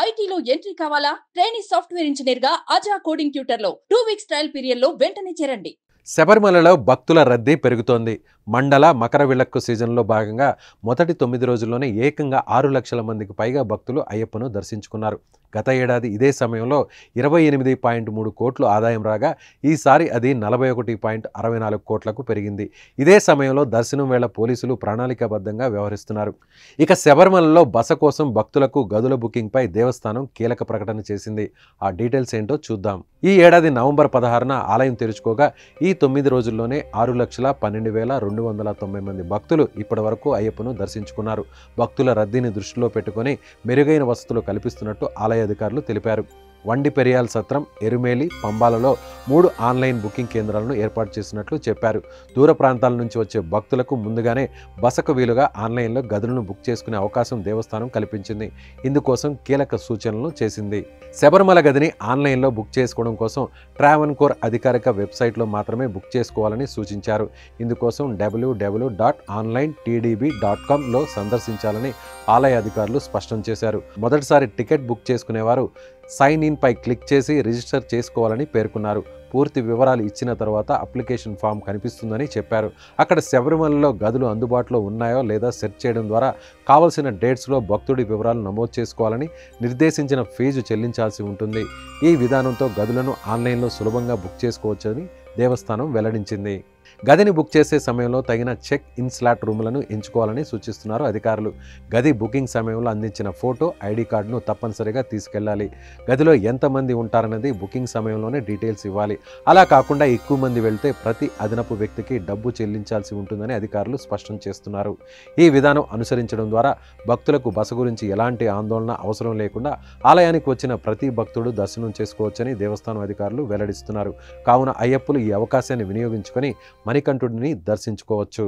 ఐటీలో ఎంట్రీ కావాలా? Trainee software engineer గా అజా కోడింగ్ ట్యూటర్ లో 2 వీక్స్ ట్రయల్ పీరియడ్ లో వెంటనే చేరండి. శబరిమలలో భక్తుల రద్దీ పెరుగుతోంది. మండల మకర విళక్కు సీజన్లో భాగంగా మొదటి 9 రోజుల్లోనే ఏకంగా 6 లక్షల మందికి పైగా భక్తులు అయ్యప్పను దర్శించుకున్నారు. గత ఏడాది ఇదే సమయంలో 28.3 కోట్లు ఆదాయం రాగా ఈసారి అది 41.64 కోట్లకు పెరిగింది. ఇదే సమయంలో దర్శనం వేళ పోలీసులు ప్రణాళికాబద్ధంగా వ్యవహరిస్తున్నారు. ఇక శబరిమలలో బస కోసం భక్తులకు గదుల బుకింగ్పై దేవస్థానం కీలక ప్రకటన చేసింది. ఆ డీటెయిల్స్ ఏంటో చూద్దాం. ఈ ఏడాది నవంబర్ 16న ఆలయం తెరుచుకోగా ఈ 9 రోజుల్లోనే 6,12,290 మంది భక్తులు ఇప్పటి వరకు అయ్యప్పను దర్శించుకున్నారు. భక్తుల రద్దీని దృష్టిలో పెట్టుకుని మెరుగైన వసతులు కల్పిస్తున్నట్టు ఆలయ అధికారులు తెలిపారు. వండి పెరియాల్ సత్రం, ఎరుమేలి, పంబాలలో 3 ఆన్లైన్ బుకింగ్ కేంద్రాలను ఏర్పాటు చేసినట్లు చెప్పారు. దూర ప్రాంతాల నుంచి వచ్చే భక్తులకు ముందుగానే బసకు వీలుగా ఆన్లైన్లో గదులను బుక్ చేసుకునే అవకాశం దేవస్థానం కల్పించింది. ఇందుకోసం కీలక సూచనలు చేసింది. శబరిమల గదిని ఆన్లైన్లో బుక్ చేసుకోవడం కోసం ట్రావెన్కోర్ అధికారిక వెబ్సైట్లో మాత్రమే బుక్ చేసుకోవాలని సూచించారు. ఇందుకోసం www.onlinetdb.com లో సందర్శించాలని ఆలయ అధికారులు స్పష్టం చేశారు. మొదటిసారి టికెట్ బుక్ చేసుకునేవారు సైన్ ఇన్ పై క్లిక్ చేసి రిజిస్టర్ చేసుకోవాలని పేర్కొన్నారు. పూర్తి వివరాలు ఇచ్చిన తర్వాత అప్లికేషన్ ఫామ్ కనిపిస్తుందని చెప్పారు. అక్కడ శబరిమలలో గదులు అందుబాటులో ఉన్నాయో లేదా సెర్చ్ చేయడం ద్వారా కావలసిన డేట్స్లో భక్తుడి వివరాలు నమోదు చేసుకోవాలని, నిర్దేశించిన ఫీజు చెల్లించాల్సి ఉంటుంది. ఈ విధానంతో గదులను ఆన్లైన్లో సులభంగా బుక్ చేసుకోవచ్చని దేవస్థానం వెల్లడించింది. గదిని బుక్ చేసే సమయంలో తగిన చెక్ ఇన్ స్లాట్ రూములను ఎంచుకోవాలని సూచిస్తున్నారు అధికారులు. గది బుకింగ్ సమయంలో అందించిన ఫోటో, ఐడి కార్డును తప్పనిసరిగా తీసుకెళ్లాలి. గదిలో ఎంతమంది ఉంటారన్నది బుకింగ్ సమయంలోనే డీటెయిల్స్ ఇవ్వాలి. అలా కాకుండా ఎక్కువ మంది వెళ్తే ప్రతి అదనపు వ్యక్తికి డబ్బు చెల్లించాల్సి ఉంటుందని అధికారులు స్పష్టం చేస్తున్నారు. ఈ విధానం అనుసరించడం ద్వారా భక్తులకు బస గురించి ఎలాంటి ఆందోళన అవసరం లేకుండా ఆలయానికి వచ్చిన ప్రతి భక్తుడు దర్శనం చేసుకోవచ్చని దేవస్థానం అధికారులు వెల్లడిస్తున్నారు. కావున అయ్యప్పలు ఈ అవకాశాన్ని వినియోగించుకొని మణికంఠుడిని దర్శించుకోవచ్చు.